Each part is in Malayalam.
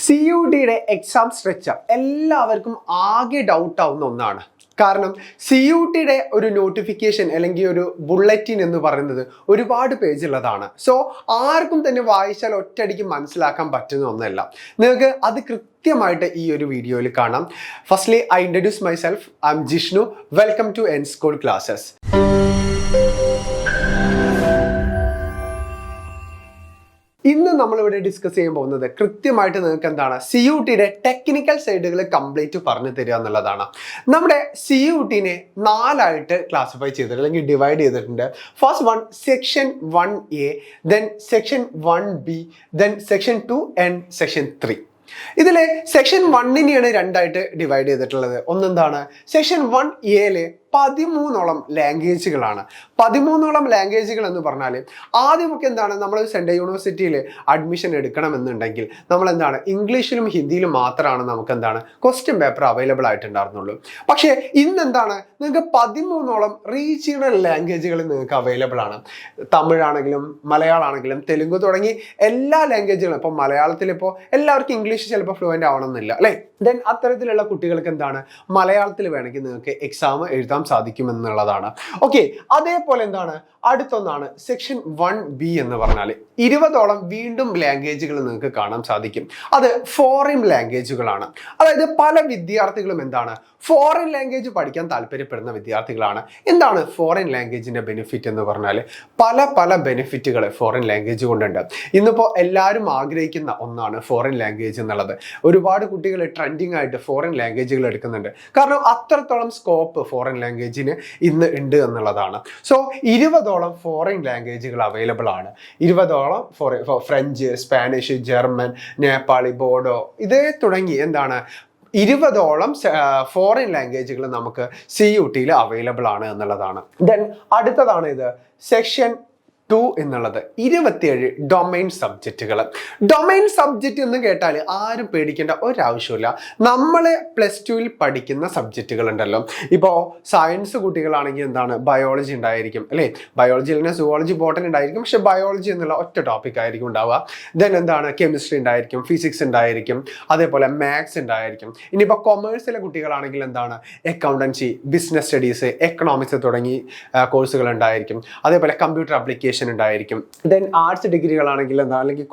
CUTയുടെ എക്സാം സ്ട്രക്ചർ എല്ലാവർക്കും ആകെ ഡൗട്ട് ആവുന്ന ഒന്നാണ്. കാരണം CUTയുടെ ഒരു നോട്ടിഫിക്കേഷൻ അല്ലെങ്കിൽ ഒരു ബുള്ളറ്റിൻ എന്ന് പറയുന്നത് ഒരുപാട് പേജുള്ളതാണ്. സോ ആർക്കും തന്നെ വായിച്ചാൽ ഒറ്റയടിക്ക് മനസ്സിലാക്കാൻ പറ്റുന്ന ഒന്നല്ല. നിങ്ങൾക്ക് അത് കൃത്യമായിട്ട് ഈ ഒരു വീഡിയോയിൽ കാണാം. Firstly I introduce myself. I am Jishnu. Welcome to N school classes. ഇന്ന് നമ്മളിവിടെ ഡിസ്കസ് ചെയ്യാൻ പോകുന്നത് കൃത്യമായിട്ട് നിങ്ങൾക്ക് എന്താണ് CUTയുടെ ടെക്നിക്കൽ സൈഡുകൾ കംപ്ലീറ്റ് പറഞ്ഞു തരിക എന്നുള്ളതാണ്. നമ്മുടെ CUTനെ 4ആയിട്ട് ക്ലാസിഫൈ ചെയ്തിട്ടുണ്ട് അല്ലെങ്കിൽ ഡിവൈഡ് ചെയ്തിട്ടുണ്ട്. First one section 1A, then section 1B, then section 2 and section 3. ഇതിൽ സെക്ഷൻ 1നെയാണ് രണ്ടായിട്ട് ഡിവൈഡ് ചെയ്തിട്ടുള്ളത്. ഒന്നെന്താണ് സെക്ഷൻ 1A 13ഓളം ലാംഗ്വേജുകളാണ്. 13ഓളം ലാംഗ്വേജുകൾ എന്ന് പറഞ്ഞാൽ ആദ്യമൊക്കെ എന്താണ്, നമ്മൾ സെൻട്രൽ യൂണിവേഴ്സിറ്റിയിൽ അഡ്മിഷൻ എടുക്കണമെന്നുണ്ടെങ്കിൽ നമ്മൾ എന്താണ് ഇംഗ്ലീഷിലും ഹിന്ദിയിലും മാത്രമാണ് നമുക്ക് എന്താണ് ക്വസ്റ്റ്യൻ പേപ്പർ അവൈലബിൾ ആയിട്ടുണ്ടായിരുന്നുള്ളൂ. പക്ഷേ ഇന്നെന്താണ് നിങ്ങൾക്ക് 13ഓളം റീജിയണൽ ലാംഗ്വേജുകൾ നിങ്ങൾക്ക് അവൈലബിൾ ആണ്. തമിഴാണെങ്കിലും മലയാളമാണെങ്കിലും തെലുങ്ക് തുടങ്ങി എല്ലാ ലാംഗ്വേജുകളും. ഇപ്പോൾ മലയാളത്തിൽ ഇപ്പോൾ എല്ലാവർക്കും ഇംഗ്ലീഷ് ചിലപ്പോൾ ഫ്ലുവൻ്റ് ആവണമെന്നില്ല അല്ലേ. ദെൻ അത്തരത്തിലുള്ള കുട്ടികൾക്ക് എന്താണ് മലയാളത്തിൽ വേണമെങ്കിൽ നിങ്ങൾക്ക് എക്സാം എഴുതാൻ സാധിക്കുമെന്നുള്ളതാണ്. ഓക്കെ, അതേപോലെ എന്താണ് അടുത്തൊന്നാണ് സെക്ഷൻ 1B എന്ന് പറഞ്ഞാൽ 20ഓളം വീണ്ടും ലാംഗ്വേജുകൾ നിങ്ങൾക്ക് കാണാൻ സാധിക്കും. അത് ഫോറിൻ ലാംഗ്വേജുകളാണ്. അതായത് പല വിദ്യാർത്ഥികളും എന്താണ് ഫോറിൻ ലാംഗ്വേജ് പഠിക്കാൻ താല്പര്യപ്പെടുന്ന വിദ്യാർത്ഥികളാണ്. എന്താണ് ഫോറിൻ ലാംഗ്വേജിന്റെ ബെനിഫിറ്റ് എന്ന് പറഞ്ഞാൽ പല ബെനിഫിറ്റുകൾ ഫോറിൻ ലാംഗ്വേജ് കൊണ്ടുണ്ട്. ഇന്നിപ്പോൾ എല്ലാവരും ആഗ്രഹിക്കുന്ന ഒന്നാണ് ഫോറിൻ ലാംഗ്വേജ് എന്നുള്ളത്. ഒരുപാട് കുട്ടികൾ ട്രെൻഡിങ് ആയിട്ട് ഫോറിൻ ലാംഗ്വേജുകൾ എടുക്കുന്നുണ്ട്. കാരണം അത്രത്തോളം സ്കോപ്പ് ഫോറിൻ ലാംഗ്വേജിന് ഇന്ന് ഉണ്ട് എന്നുള്ളതാണ്. സോ 20ഓളം ഫോറിൻ ലാംഗ്വേജുകൾ അവൈലബിൾ ആണ്. 20ഓളം French, Spanish, German, Nepali, Bodo ഇതേ തുടങ്ങി എന്താണ് 20ഓളം ഫോറിൻ ലാംഗ്വേജുകൾ നമുക്ക് CUTയിൽ അവൈലബിൾ ആണ് എന്നുള്ളതാണ്. ദെൻ അടുത്തതാണ് ഇത് സെക്ഷൻ 2 എന്നുള്ളത് 27 ഡൊമൈൻ സബ്ജക്റ്റുകൾ. ഡൊമൈൻ സബ്ജക്റ്റ് എന്ന് കേട്ടാൽ ആരും പേടിക്കേണ്ട ഒരാവശ്യമില്ല. നമ്മൾ +2ൽ പഠിക്കുന്ന സബ്ജക്റ്റുകൾ ഉണ്ടല്ലോ. ഇപ്പോൾ സയൻസ് കുട്ടികളാണെങ്കിൽ എന്താണ് ബയോളജി ഉണ്ടായിരിക്കും അല്ലേ. ബയോളജിയിൽ തന്നെ സുവോളജി, ബോട്ടണി ഉണ്ടായിരിക്കും. പക്ഷെ ബയോളജി എന്നുള്ള ഒറ്റ ടോപ്പിക് ആയിരിക്കും ഉണ്ടാവുക. ദെൻ എന്താണ് കെമിസ്ട്രി ഉണ്ടായിരിക്കും, ഫിസിക്സ് ഉണ്ടായിരിക്കും, അതേപോലെ മാത്സ് ഉണ്ടായിരിക്കും. ഇനിയിപ്പോൾ കൊമേഴ്സിലെ കുട്ടികളാണെങ്കിൽ എന്താണ് അക്കൗണ്ടൻസി, ബിസിനസ് സ്റ്റഡീസ്, എക്കണോമിക്സ് തുടങ്ങി കോഴ്സുകൾ ഉണ്ടായിരിക്കും. അതേപോലെ കമ്പ്യൂട്ടർ ആപ്ലിക്കേഷൻ ഉണ്ടായിരിക്കും. ദെൻ ആർട്സ് ഡിഗ്രികളാണെങ്കിൽ എന്താ അല്ലെങ്കിൽ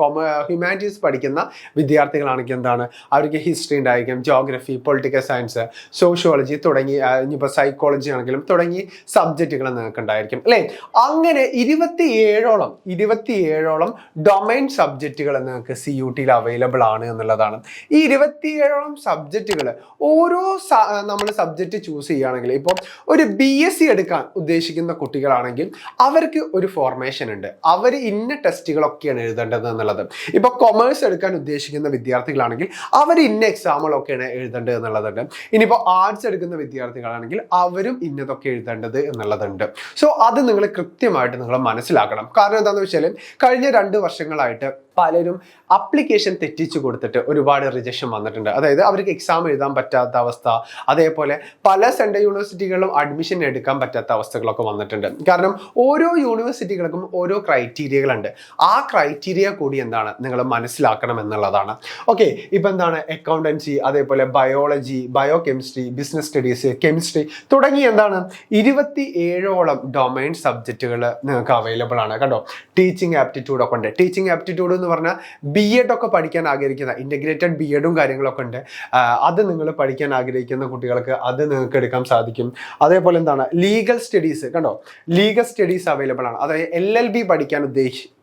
ഹ്യൂമാനിറ്റീസ് പഠിക്കുന്ന വിദ്യാർത്ഥികളാണെങ്കിൽ എന്താണ് അവർക്ക് ഹിസ്റ്ററി ഉണ്ടായിരിക്കും, ജോഗ്രഫി, പൊളിറ്റിക്കൽ സയൻസ്, സോഷ്യോളജി തുടങ്ങി ഇനിയിപ്പോൾ സൈക്കോളജി ആണെങ്കിലും തുടങ്ങി സബ്ജക്റ്റുകൾ നിങ്ങൾക്ക് ഉണ്ടായിരിക്കും അല്ലേ. അങ്ങനെ 27ഓളം ഡൊമൈൻ സബ്ജക്റ്റുകൾ നിങ്ങൾക്ക് CUTയിൽ അവൈലബിൾ ആണ് എന്നുള്ളതാണ്. ഈ 27ഓളം സബ്ജക്റ്റുകൾ ഓരോ നമ്മൾ സബ്ജക്റ്റ് ചൂസ് ചെയ്യുകയാണെങ്കിൽ ഇപ്പോൾ ഒരു BSc എടുക്കാൻ ഉദ്ദേശിക്കുന്ന കുട്ടികളാണെങ്കിൽ അവർക്ക് ഒരു ഫോർമേഷൻ ഉണ്ട്. അവർ ഇന്ന ടെസ്റ്റുകളൊക്കെയാണ് എഴുതേണ്ടത് എന്നുള്ളത്. ഇപ്പൊ കൊമേഴ്സ് എടുക്കാൻ ഉദ്ദേശിക്കുന്ന വിദ്യാർത്ഥികളാണെങ്കിൽ അവർ ഇന്ന എക്സാമുകളൊക്കെയാണ് എഴുതേണ്ടത് എന്നുള്ളതുണ്ട്. ഇനിയിപ്പോൾ ആർട്സ് എടുക്കുന്ന വിദ്യാർത്ഥികളാണെങ്കിൽ അവരും ഇന്നതൊക്കെ എഴുതേണ്ടത് എന്നുള്ളതുണ്ട്. സോ അത് നിങ്ങൾ കൃത്യമായിട്ട് നിങ്ങൾ മനസ്സിലാക്കണം. കാരണം എന്താണെന്ന് വെച്ചാൽ കഴിഞ്ഞ 2 വർഷങ്ങളായിട്ട് പലരും അപ്ലിക്കേഷൻ തെറ്റിച്ചു കൊടുത്തിട്ട് ഒരുപാട് റിജക്ഷൻ വന്നിട്ടുണ്ട്. അതായത് അവർക്ക് എക്സാം എഴുതാൻ പറ്റാത്ത അവസ്ഥ, അതേപോലെ പല സെൻട്രൽ യൂണിവേഴ്സിറ്റികളിലും അഡ്മിഷൻ എടുക്കാൻ പറ്റാത്ത അവസ്ഥകളൊക്കെ വന്നിട്ടുണ്ട്. കാരണം ഓരോ യൂണിവേഴ്സിറ്റികൾക്കും ഓരോ ക്രൈറ്റീരിയകളുണ്ട്. ആ ക്രൈറ്റീരിയ കൂടി എന്താണ് നിങ്ങൾ മനസ്സിലാക്കണം എന്നുള്ളതാണ്. ഓക്കെ, ഇപ്പം എന്താണ് അക്കൗണ്ടൻസി, അതേപോലെ biology, bio chemistry, business studies, chemistry തുടങ്ങി എന്താണ് 27ഓളം ഡൊമൈൻ സബ്ജക്റ്റുകൾ നിങ്ങൾക്ക് അവൈലബിൾ ആണ്. കണ്ടോ, ടീച്ചിങ് ആപ്റ്റിറ്റ്യൂഡ് ഒക്കെ ഉണ്ട്. ടീച്ചിങ് ആപ്റ്റിറ്റ്യൂഡ് എന്ന് പറഞ്ഞാൽ BEd ഒക്കെ പഠിക്കാൻ ആഗ്രഹിക്കുന്ന ഇൻ്റഗ്രേറ്റഡ് BEdും കാര്യങ്ങളൊക്കെ ഉണ്ട്. അത് നിങ്ങൾ പഠിക്കാൻ ആഗ്രഹിക്കുന്ന കുട്ടികൾക്ക് അത് നിങ്ങൾക്ക് എടുക്കാൻ സാധിക്കും. അതേപോലെ എന്താണ് ലീഗൽ സ്റ്റഡീസ്, കണ്ടോ ലീഗൽ സ്റ്റഡീസ് അവൈലബിൾ ആണ്. അതായത് LLB പഠിക്കാൻ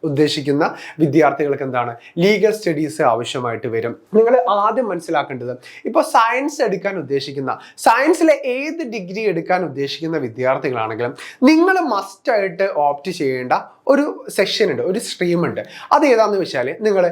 ഉദ്ദേശിക്കുന്ന വിദ്യാർത്ഥികൾക്ക് എന്താണ് ലീഗൽ സ്റ്റഡീസ് ആവശ്യമായിട്ട് വരും. നിങ്ങൾ ആദ്യം മനസ്സിലാക്കേണ്ടത് ഇപ്പോൾ സയൻസ് എടുക്കാൻ ഉദ്ദേശിക്കുന്ന, സയൻസിലെ ഏത് ഡിഗ്രി എടുക്കാൻ ഉദ്ദേശിക്കുന്ന വിദ്യാർത്ഥികളാണെങ്കിലും നിങ്ങൾ മസ്റ്റായിട്ട് ഓപ്റ്റ് ചെയ്യേണ്ട ഒരു സെക്ഷൻ ഉണ്ട്, ഒരു സ്ട്രീം ഉണ്ട്. അത് ഏതാണെന്ന് വെച്ചാൽ നിങ്ങൾ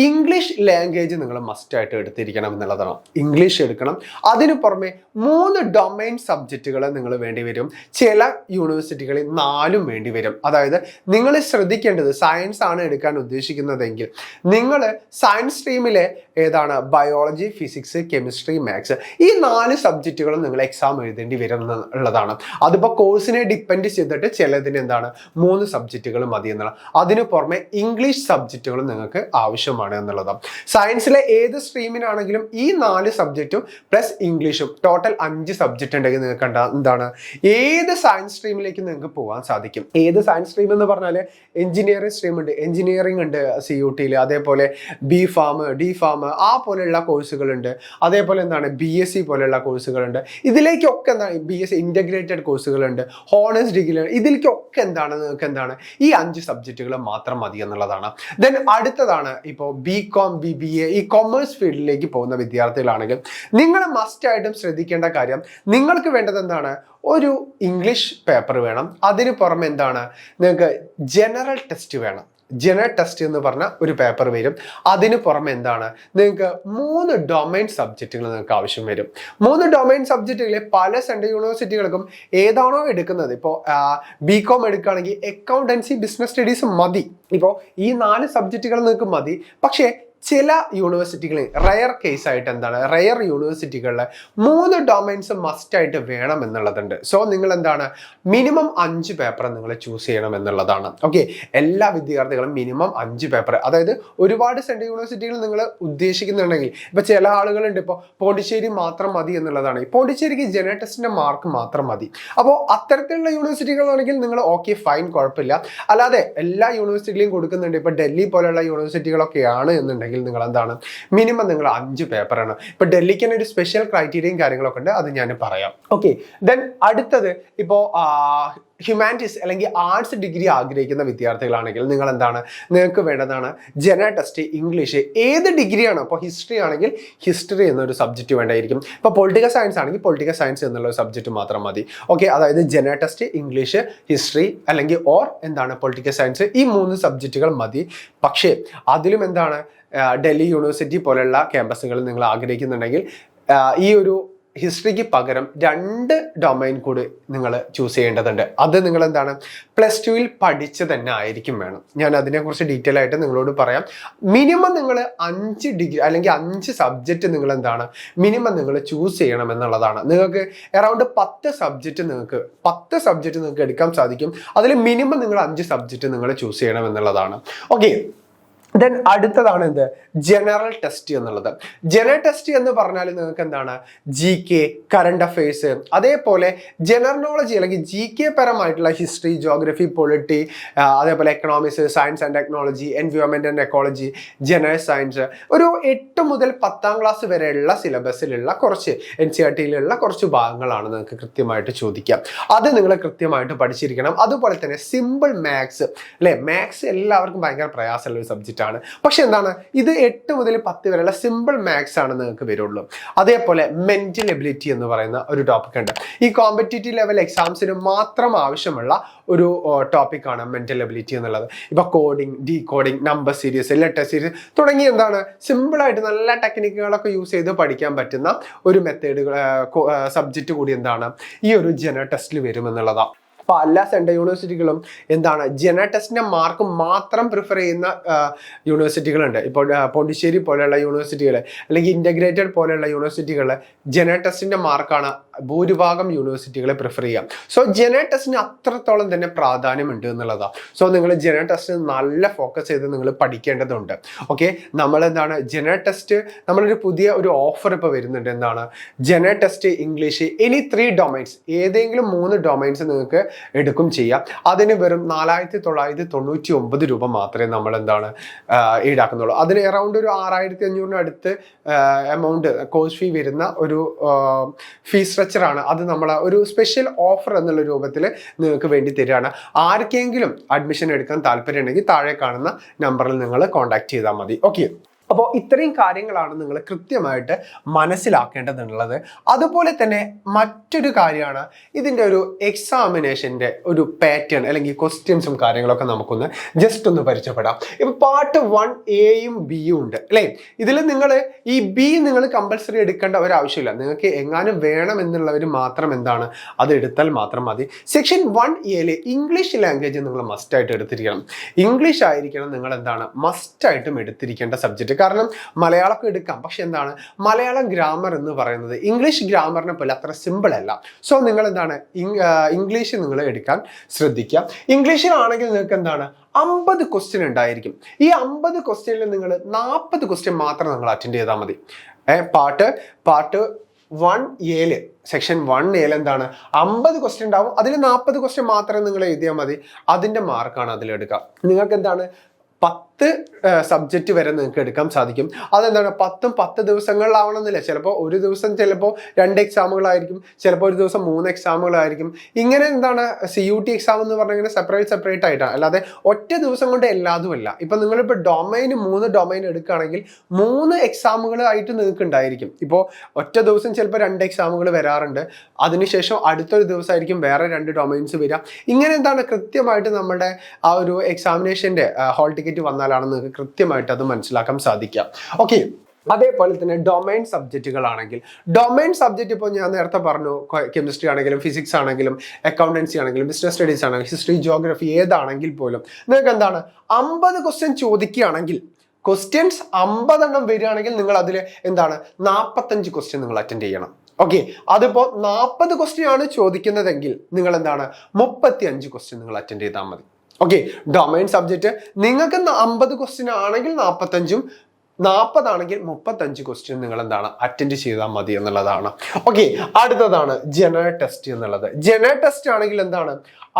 ഇംഗ്ലീഷ് ലാംഗ്വേജ് നിങ്ങൾ മസ്റ്റായിട്ട് എടുത്തിരിക്കണം എന്നുള്ളതാണ്. ഇംഗ്ലീഷ് എടുക്കണം. അതിനു പുറമെ 3 ഡൊമൈൻ സബ്ജക്റ്റുകൾ നിങ്ങൾ വേണ്ടി വരും. ചില യൂണിവേഴ്സിറ്റികളിൽ 4ഉം വേണ്ടി വരും. അതായത് നിങ്ങൾ ശ്രദ്ധിക്കേണ്ടത് സയൻസ് ആണ് എടുക്കാൻ ഉദ്ദേശിക്കുന്നതെങ്കിൽ നിങ്ങൾ സയൻസ് സ്ട്രീമിലെ ഏതാണ് ബയോളജി, ഫിസിക്സ്, കെമിസ്ട്രി, മാത്സ് ഈ 4 സബ്ജക്റ്റുകളും നിങ്ങൾ എക്സാം എഴുതേണ്ടി വരും എന്നുള്ളതാണ്. അതിപ്പോൾ കോഴ്സിനെ ഡിപ്പെൻഡ് ചെയ്തിട്ട് ചിലതിന് എന്താണ് 3 സബ്ജക്റ്റുകൾ മതി എന്നുള്ള. അതിനു പുറമെ ഇംഗ്ലീഷ് സബ്ജക്റ്റുകളും നിങ്ങൾക്ക് ആവശ്യമാണ്. ആവശ്യമാണ് എന്നുള്ളതാണ്. സയൻസിലെ ഏത് സ്ട്രീമിനാണെങ്കിലും ഈ 4 സബ്ജക്റ്റും പ്ലസ് ഇംഗ്ലീഷും ടോട്ടൽ 5 സബ്ജക്റ്റ് ഉണ്ടെങ്കിൽ നിങ്ങൾക്ക് എന്താണ് ഏത് സയൻസ് സ്ട്രീമിലേക്ക് നിങ്ങൾക്ക് പോകാൻ സാധിക്കും. ഏത് സയൻസ് സ്ട്രീം എന്ന് പറഞ്ഞാൽ എഞ്ചിനീയറിംഗ് സ്ട്രീം ഉണ്ട്, എഞ്ചിനീയറിംഗ് ഉണ്ട് CUT-ൽ, അതേപോലെ B.Pharm, D.Pharm ആ പോലെയുള്ള കോഴ്സുകളുണ്ട്, അതേപോലെ BSc പോലെയുള്ള കോഴ്സുകളുണ്ട്. ഇതിലേക്കൊക്കെ BSc ഇന്റഗ്രേറ്റഡ് കോഴ്സുകളുണ്ട്, ഹോണേഴ്സ് ഡിഗ്രി, ഇതിലേക്കൊക്കെ നിങ്ങൾക്ക് ഈ 5 സബ്ജക്റ്റുകൾ മാത്രം മതി എന്നുള്ളതാണ്. ദെൻ അടുത്തതാണ് ഇപ്പോൾ BCom, BBA ഈ കൊമേഴ്സ് ഫീൽഡിലേക്ക് പോകുന്ന വിദ്യാർത്ഥികളാണെങ്കിൽ നിങ്ങൾ മസ്റ്റ് ആയിട്ടും ശ്രദ്ധിക്കേണ്ട കാര്യം, നിങ്ങൾക്ക് വേണ്ടത് ഒരു ഇംഗ്ലീഷ് പേപ്പർ വേണം. അതിന് പുറമെ നിങ്ങൾക്ക് ജനറൽ ടെസ്റ്റ് വേണം. ജനറൽ ടെസ്റ്റ് എന്ന് പറഞ്ഞ ഒരു പേപ്പർ വരും. അതിന് പുറമെ നിങ്ങൾക്ക് 3 ഡൊമൈൻ സബ്ജക്റ്റുകൾ നിങ്ങൾക്ക് ആവശ്യം വരും. 3 ഡൊമൈൻ സബ്ജക്റ്റുകളിൽ പല സെൻട്രൽ യൂണിവേഴ്സിറ്റികൾക്കും ഏതാണോ എടുക്കുന്നത്, ഇപ്പോൾ BCom എടുക്കുകയാണെങ്കിൽ അക്കൗണ്ടൻസി, ബിസിനസ് സ്റ്റഡീസ് മതി. ഇപ്പോൾ ഈ 4 സബ്ജക്റ്റുകൾ നിങ്ങൾക്ക് മതി. പക്ഷേ ചില യൂണിവേഴ്സിറ്റികളിൽ റയർ കേസ് ആയിട്ട് റയർ യൂണിവേഴ്സിറ്റികളിൽ 3 ഡൊമൈൻസ് മസ്റ്റ് ആയിട്ട് വേണം എന്നുള്ളതുണ്ട്. സോ നിങ്ങൾ മിനിമം 5 പേപ്പർ നിങ്ങൾ ചൂസ് ചെയ്യണം എന്നുള്ളതാണ്. ഓക്കെ, എല്ലാ വിദ്യാർത്ഥികളും മിനിമം 5 പേപ്പർ, അതായത് ഒരുപാട് സെൻട്രൽ യൂണിവേഴ്സിറ്റികൾ നിങ്ങൾ ഉദ്ദേശിക്കുന്നുണ്ടെങ്കിൽ, ഇപ്പൊ ചില ആളുകളുണ്ട് ഇപ്പോൾ പോണ്ടിച്ചേരി മാത്രം മതി എന്നുള്ളതാണ്. പോണ്ടിച്ചേരിക്ക് ജനറൽ ടെസ്റ്റിന്റെ മാർക്ക് മാത്രം മതി. അപ്പോൾ അത്തരത്തിലുള്ള യൂണിവേഴ്സിറ്റികളാണെങ്കിൽ നിങ്ങൾ ഓക്കെ ഫൈൻ, കുഴപ്പമില്ല. അല്ലാതെ എല്ലാ യൂണിവേഴ്സിറ്റിയിലും കൊടുക്കുന്നുണ്ട്, ഇപ്പൊ ഡൽഹി പോലെയുള്ള യൂണിവേഴ്സിറ്റികളൊക്കെയാണ് എന്നുണ്ടെങ്കിൽ നിങ്ങൾ മിനിമം നിങ്ങൾ 5 പേപ്പറാണ്. ഇപ്പൊ ഡൽഹിക്ക് തന്നെ ഒരു സ്പെഷ്യൽ ക്രൈറ്റീരിയയും കാര്യങ്ങളൊക്കെ ഉണ്ട്, അത് ഞാൻ പറയാം. ഓക്കെ, ദെൻ അടുത്തത് ഇപ്പോ ഹ്യൂമാനിറ്റീസ് അല്ലെങ്കിൽ ആർട്സ് ഡിഗ്രി ആഗ്രഹിക്കുന്ന വിദ്യാർത്ഥികളാണെങ്കിൽ നിങ്ങൾ നിങ്ങൾക്ക് വേണ്ടതാണ് ജനറൽ ടെസ്റ്റ് ഇംഗ്ലീഷ്. ഏത് ഡിഗ്രിയാണ്, ഇപ്പോൾ ഹിസ്റ്ററി ആണെങ്കിൽ ഹിസ്റ്ററി എന്നൊരു സബ്ജക്റ്റ് വേണ്ടായിരിക്കും. ഇപ്പോൾ പൊളിറ്റിക്കൽ സയൻസ് ആണെങ്കിൽ പൊളിറ്റിക്കൽ സയൻസ് എന്നുള്ള ഒരു സബ്ജക്റ്റ് മാത്രം മതി. ഓക്കെ, അതായത് ജനറൽ ടെസ്റ്റ് ഇംഗ്ലീഷ്, ഹിസ്റ്ററി അല്ലെങ്കിൽ പൊളിറ്റിക്കൽ സയൻസ്, ഈ 3 സബ്ജക്റ്റുകൾ മതി. പക്ഷേ അതിലും ഡൽഹി യൂണിവേഴ്സിറ്റി പോലെയുള്ള ക്യാമ്പസുകൾ നിങ്ങൾ ആഗ്രഹിക്കുന്നുണ്ടെങ്കിൽ ഈ ഒരു ഹിസ്റ്ററിക്ക് പകരം 2 ഡൊമൈൻ കൂടി നിങ്ങൾ ചൂസ് ചെയ്യേണ്ടതുണ്ട്. അത് നിങ്ങൾ +2-ൽ പഠിച്ച് തന്നെ ആയിരിക്കും വേണം. ഞാൻ അതിനെക്കുറിച്ച് ഡീറ്റെയിൽ ആയിട്ട് നിങ്ങളോട് പറയാം. മിനിമം നിങ്ങൾ 5 ഡിഗ്രി അല്ലെങ്കിൽ 5 സബ്ജക്റ്റ് നിങ്ങൾ മിനിമം നിങ്ങൾ ചൂസ് ചെയ്യണം എന്നുള്ളതാണ്. നിങ്ങൾക്ക് അറൗണ്ട് 10 സബ്ജക്റ്റ് നിങ്ങൾക്ക് എടുക്കാൻ സാധിക്കും. അതിൽ മിനിമം നിങ്ങൾ 5 സബ്ജക്റ്റ് നിങ്ങൾ ചൂസ് ചെയ്യണം എന്നുള്ളതാണ്. ഓക്കെ, ദെൻ അടുത്തതാണ് ജനറൽ ടെസ്റ്റ് എന്നുള്ളത്. ജനറൽ ടെസ്റ്റ് എന്ന് പറഞ്ഞാൽ നിങ്ങൾക്ക് GK, കറണ്ട് അഫയേഴ്സ്, അതേപോലെ ജനറൽ നോളജ് അല്ലെങ്കിൽ GK പരമായിട്ടുള്ള ഹിസ്റ്ററി, ജോഗ്രഫി, പൊളിറ്റി, അതേപോലെ economics, science and technology, environment and ecology, general science, ഒരു 8 മുതൽ 10ാം ക്ലാസ് വരെയുള്ള സിലബസിലുള്ള കുറച്ച് NCERT-യിലുള്ള കുറച്ച് ഭാഗങ്ങളാണ് നിങ്ങൾക്ക് കൃത്യമായിട്ട് ചോദിക്കാം. അത് നിങ്ങൾ കൃത്യമായിട്ട് പഠിച്ചിരിക്കണം. അതുപോലെ തന്നെ സിമ്പിൾ മാത്സ്, അല്ലെ, മാത്സ് എല്ലാവർക്കും ഭയങ്കര പ്രയാസമുള്ള ഒരു സബ്ജക്റ്റ് ആണ്. പക്ഷെ ഇത് 8 മുതൽ 10 വരെയുള്ള സിമ്പിൾ മാത്സ് ആണ് നിങ്ങൾക്ക് വരുള്ളൂ. അതേപോലെ മെന്റൽ എബിലിറ്റി എന്ന് പറയുന്ന ഒരു ടോപ്പിക് ഉണ്ട്. ഈ കോമ്പറ്റേറ്റീവ് ലെവൽ എക്സാംസിന് മാത്രം ആവശ്യമുള്ള ഒരു ടോപ്പിക്കാണ് മെന്റൽ എബിലിറ്റി എന്നുള്ളത്. ഇപ്പൊ coding, decoding, number series, letter series തുടങ്ങി സിമ്പിൾ ആയിട്ട് നല്ല ടെക്നിക്കുകളൊക്കെ യൂസ് ചെയ്ത് പഠിക്കാൻ പറ്റുന്ന ഒരു മെത്തേഡുകൾ സബ്ജക്റ്റ് കൂടി ഈ ഒരു ജനറൽ ടെസ്റ്റിൽ വരുമെന്നുള്ളതാണ്. പല സെൻട്രൽ യൂണിവേഴ്സിറ്റികളും ജനറൽ ടെസ്റ്റിന്റെ മാർക്ക് മാത്രം പ്രിഫർ ചെയ്യുന്ന യൂണിവേഴ്സിറ്റികളുണ്ട്. ഇപ്പോൾ പോണ്ടിച്ചേരി പോലെയുള്ള യൂണിവേഴ്സിറ്റികൾ അല്ലെങ്കിൽ ഇന്റഗ്രേറ്റഡ് പോലെയുള്ള യൂണിവേഴ്സിറ്റികൾ ജനറൽ ടെസ്റ്റിന്റെ മാർക്കാണ് ഭൂരിഭാഗം യൂണിവേഴ്സിറ്റികളെ പ്രിഫർ ചെയ്യാം. സോ ജനറൽ ടെസ്റ്റിന് അത്രത്തോളം തന്നെ പ്രാധാന്യമുണ്ട് എന്നുള്ളതാണ്. സോ നിങ്ങൾ ജനറൽ ടെസ്റ്റ് നല്ല ഫോക്കസ് ചെയ്ത് നിങ്ങൾ പഠിക്കേണ്ടതുണ്ട്. ഓക്കെ, ജനറൽ ടെസ്റ്റ് നമ്മളൊരു പുതിയ ഒരു ഓഫർ ഇപ്പോൾ വരുന്നുണ്ട്. ജനറൽ ടെസ്റ്റ് ഇംഗ്ലീഷ്, ഇനി 3 ഡൊമൈൻസ്, ഏതെങ്കിലും 3 ഡൊമൈൻസ് നിങ്ങൾക്ക് എടുക്കും ചെയ്യാം. അതിന് വെറും 4,999 രൂപ മാത്രമേ നമ്മൾ ഈടാക്കുന്നുള്ളൂ. അതിന് അറൗണ്ട് ഒരു 6,500 അടുത്ത് എമൗണ്ട് കോഴ്സ് ഫീ വരുന്ന ഒരു ഫീസ് സ്ട്രക്ചർ ആണ്. അത് നമ്മൾ ഒരു സ്പെഷ്യൽ ഓഫർ എന്നുള്ള രൂപത്തിൽ നിങ്ങൾക്ക് വേണ്ടി തരികയാണ്. ആർക്കെങ്കിലും അഡ്മിഷൻ എടുക്കാൻ താല്പര്യം ഉണ്ടെങ്കിൽ താഴെ കാണുന്ന നമ്പറിൽ നിങ്ങൾ കോൺടാക്ട് ചെയ്താൽ മതി. ഓക്കെ, അപ്പോൾ ഇത്രയും കാര്യങ്ങളാണ് നിങ്ങൾ കൃത്യമായിട്ട് മനസ്സിലാക്കേണ്ടതുള്ളത്. അതുപോലെ തന്നെ മറ്റൊരു കാര്യമാണ് ഇതിൻ്റെ ഒരു എക്സാമിനേഷൻ്റെ ഒരു പാറ്റേൺ അല്ലെങ്കിൽ ക്വസ്റ്റ്യൻസും കാര്യങ്ങളൊക്കെ നമുക്കൊന്ന് ജസ്റ്റ് ഒന്ന് പരിചയപ്പെടാം. ഇപ്പോൾ പാർട്ട് 1A-യും B-യും ഉണ്ട് അല്ലേ? ഇതിൽ നിങ്ങൾ ഈ B നിങ്ങൾ കമ്പൽസറി എടുക്കേണ്ട ഒരു ആവശ്യമില്ല. നിങ്ങൾക്ക് എങ്ങാനും വേണം എന്നുള്ളവർ മാത്രം അത് എടുത്താൽ മാത്രം മതി. സെക്ഷൻ 1A-ൽ ഇംഗ്ലീഷ് ലാംഗ്വേജ് നിങ്ങൾ മസ്റ്റായിട്ട് എടുത്തിരിക്കണം. ഇംഗ്ലീഷ് ആയിരിക്കണം നിങ്ങൾ മസ്റ്റായിട്ടും എടുത്തിരിക്കേണ്ട സബ്ജക്റ്റ്. കാരണം മലയാളമൊക്കെ എടുക്കാം, പക്ഷെ എന്താണ് മലയാളം ഗ്രാമർ എന്ന് പറയുന്നത് ഇംഗ്ലീഷ് ഗ്രാമറിനെ പോലെ അത്ര സിമ്പിൾ അല്ല. സോ നിങ്ങൾ എന്താണ് ഇംഗ്ലീഷ് നിങ്ങൾ എടുക്കാൻ ശ്രദ്ധിക്കുക. ഇംഗ്ലീഷിലാണെങ്കിൽ നിങ്ങൾക്ക് എന്താണ് 50 ക്വസ്റ്റ്യൻ ഉണ്ടായിരിക്കും. ഈ 50 ക്വസ്റ്റ്യനിൽ നിങ്ങൾ 40 ക്വസ്റ്റ്യൻ മാത്രം നിങ്ങൾ അറ്റൻഡ് ചെയ്താൽ മതി. പാർട്ട് 1A സെക്ഷൻ 1A എന്താണ് 50 ക്വസ്റ്റ്യൻ ഉണ്ടാവും. അതിൽ 40 ക്വസ്റ്റ്യൻ മാത്രം നിങ്ങൾ എഴുതിയാൽ മതി. അതിന്റെ മാർക്കാണ് അതിലെടുക്കുക. നിങ്ങൾക്ക് എന്താണ് 10 സബ്ജക്റ്റ് വരെ നിങ്ങൾക്ക് എടുക്കാൻ സാധിക്കും. അതെന്താണ് 10 ദിവസങ്ങളിലാവണമെന്നില്ല. ചിലപ്പോൾ ഒരു ദിവസം ചിലപ്പോൾ 2 എക്സാമുകളായിരിക്കും, ചിലപ്പോൾ ഒരു ദിവസം 3 എക്സാമുകളായിരിക്കും. ഇങ്ങനെ എന്താണ് CUT എക്സാം എന്ന് പറഞ്ഞാൽ സെപ്പറേറ്റ് ആയിട്ടാണ്, അല്ലാതെ ഒറ്റ ദിവസം കൊണ്ട് എല്ലാതും അല്ല. ഇപ്പം നിങ്ങളിപ്പോൾ 3 ഡൊമൈൻ എടുക്കുകയാണെങ്കിൽ 3 എക്സാമുകളായിട്ട് നിങ്ങൾക്ക് ഉണ്ടായിരിക്കും. ഇപ്പോൾ ഒറ്റ ദിവസം ചിലപ്പോൾ 2 എക്സാമുകൾ വരാറുണ്ട്. അതിനുശേഷം അടുത്തൊരു ദിവസമായിരിക്കും വേറെ 2 ഡൊമൈൻസ് വരിക. ഇങ്ങനെ എന്താണ് കൃത്യമായിട്ട് നമ്മുടെ ആ ഒരു എക്സാമിനേഷൻ്റെ ഹോൾ ടിക്കറ്റ് വന്നാലാണ് നിങ്ങൾക്ക് കൃത്യമായിട്ട് അത് മനസ്സിലാക്കാൻ സാധിക്കുക. ഓക്കെ, അതേപോലെ തന്നെ ഡൊമൈൻ സബ്ജക്റ്റുകളാണെങ്കിൽ ഡൊമൈൻ സബ്ജക്റ്റ് ഇപ്പോൾ ഞാൻ നേരത്തെ പറഞ്ഞു, കെമിസ്ട്രി ആണെങ്കിലും ഫിസിക്സ് ആണെങ്കിലും അക്കൗണ്ടൻസി ആണെങ്കിലും ബിസിനസ് സ്റ്റഡീസ് ആണെങ്കിലും ഹിസ്റ്ററി ജിയോഗ്രഫി ഏതാണെങ്കിൽ പോലും നിങ്ങൾക്ക് എന്താണ് 50 ക്വസ്റ്റ്യൻ ചോദിക്കുകയാണെങ്കിൽ ക്വസ്റ്റ്യൻസ് 50 എണ്ണം വരികയാണെങ്കിൽ നിങ്ങൾ അതിൽ എന്താണ് 45 ക്വസ്റ്റ്യൻ നിങ്ങൾ അറ്റൻഡ് ചെയ്യണം. ഓക്കെ, അതിപ്പോൾ 40 ക്വസ്റ്റ്യൻ ആണ് ചോദിക്കുന്നതെങ്കിൽ നിങ്ങൾ എന്താണ് 35 ക്വസ്റ്റ്യൻ നിങ്ങൾ അറ്റൻഡ് ചെയ്താൽ മതി. ഓക്കെ, ഡൊമൈൻ സബ്ജക്റ്റ് നിങ്ങൾക്ക് 50 ക്വസ്റ്റ്യൻ ആണെങ്കിൽ 45ഉം 40 ആണെങ്കിൽ 35 ക്വസ്റ്റ്യൻ നിങ്ങൾ എന്താണ് അറ്റൻഡ് ചെയ്താൽ മതി എന്നുള്ളതാണ്. ഓക്കെ, അടുത്തതാണ് ജനറൽ ടെസ്റ്റ് എന്നുള്ളത്. ജനറൽ ടെസ്റ്റ് ആണെങ്കിൽ എന്താണ്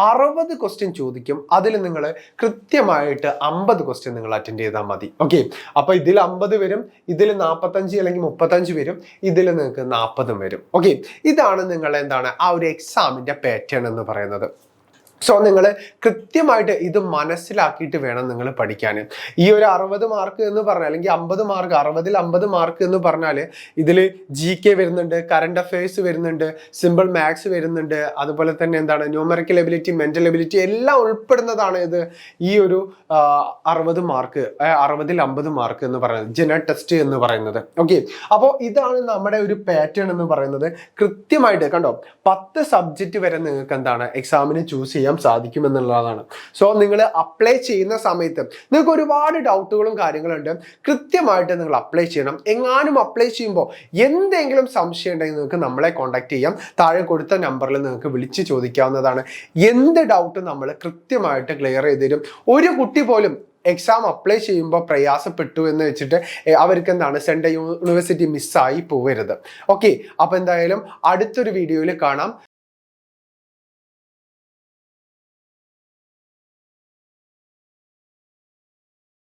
60 ക്വസ്റ്റ്യൻ ചോദിക്കും. അതിൽ നിങ്ങൾ കൃത്യമായിട്ട് 50 ക്വസ്റ്റ്യൻ നിങ്ങൾ അറ്റൻഡ് ചെയ്താൽ മതി. ഓക്കെ, അപ്പൊ ഇതിൽ 50 വരും, ഇതിൽ 45 അല്ലെങ്കിൽ 35 വരും, ഇതിൽ നിങ്ങൾക്ക് 40 വരും. ഓക്കെ, ഇതാണ് നിങ്ങൾ എന്താണ് ആ ഒരു എക്സാമിന്റെ പാറ്റേൺ എന്ന് പറയുന്നത്. സോ നിങ്ങൾ കൃത്യമായിട്ട് ഇത് മനസ്സിലാക്കിയിട്ട് വേണം നിങ്ങൾ പഠിക്കാൻ. ഈ ഒരു 60 മാർക്ക് എന്ന് പറഞ്ഞാൽ അല്ലെങ്കിൽ 50 മാർക്ക് 60ൽ 50 മാർക്ക് എന്ന് പറഞ്ഞാൽ ഇതിൽ GK വരുന്നുണ്ട്, കറണ്ട് അഫയേഴ്സ് വരുന്നുണ്ട്, സിമ്പിൾ മാത്സ് വരുന്നുണ്ട്, അതുപോലെ തന്നെ എന്താണ് ന്യൂമറിക്കൽ എബിലിറ്റി, മെന്റൽ എബിലിറ്റി എല്ലാം ഉൾപ്പെടുന്നതാണ് ഇത് ഈ ഒരു 60 മാർക്ക് 60ൽ 50 മാർക്ക് എന്ന് പറയുന്നത് ജനറൽ ടെസ്റ്റ് എന്ന് പറയുന്നത്. ഓക്കെ, അപ്പോൾ ഇതാണ് നമ്മുടെ ഒരു പാറ്റേൺ എന്ന് പറയുന്നത്. കൃത്യമായിട്ട് കണ്ടോ 10 സബ്ജക്റ്റ് വരെ നിങ്ങൾക്ക് എന്താണ് എക്സാമിന് ചൂസ് ചെയ്യാം സാധിക്കും എന്നുള്ളതാണ്. സോ നിങ്ങൾ അപ്ലൈ ചെയ്യുന്ന സമയത്ത് നിങ്ങൾക്ക് ഒരുപാട് ഡൗട്ടുകളും കാര്യങ്ങളുണ്ട്. കൃത്യമായിട്ട് നിങ്ങൾ അപ്ലൈ ചെയ്യണം. എങ്ങാനും അപ്ലൈ ചെയ്യുമ്പോൾ എന്തെങ്കിലും സംശയം ഉണ്ടെങ്കിൽ നിങ്ങൾക്ക് നമ്മളെ കോൺടാക്ട് ചെയ്യാം. താഴെ കൊടുത്ത നമ്പറിൽ നിങ്ങൾക്ക് വിളിച്ച് ചോദിക്കാവുന്നതാണ്. എന്ത് ഡൗട്ടും നമ്മൾ കൃത്യമായിട്ട് ക്ലിയർ ചെയ്ത് തരും. ഒരു കുട്ടി പോലും എക്സാം അപ്ലൈ ചെയ്യുമ്പോൾ പ്രയാസപ്പെട്ടു എന്ന് വെച്ചിട്ട് അവർക്ക് എന്താണ് സെൻട്രൽ യൂണിവേഴ്സിറ്റി മിസ്സായി പോകരുത്. ഓക്കെ, അപ്പോൾ എന്തായാലും അടുത്തൊരു വീഡിയോയിൽ കാണാം.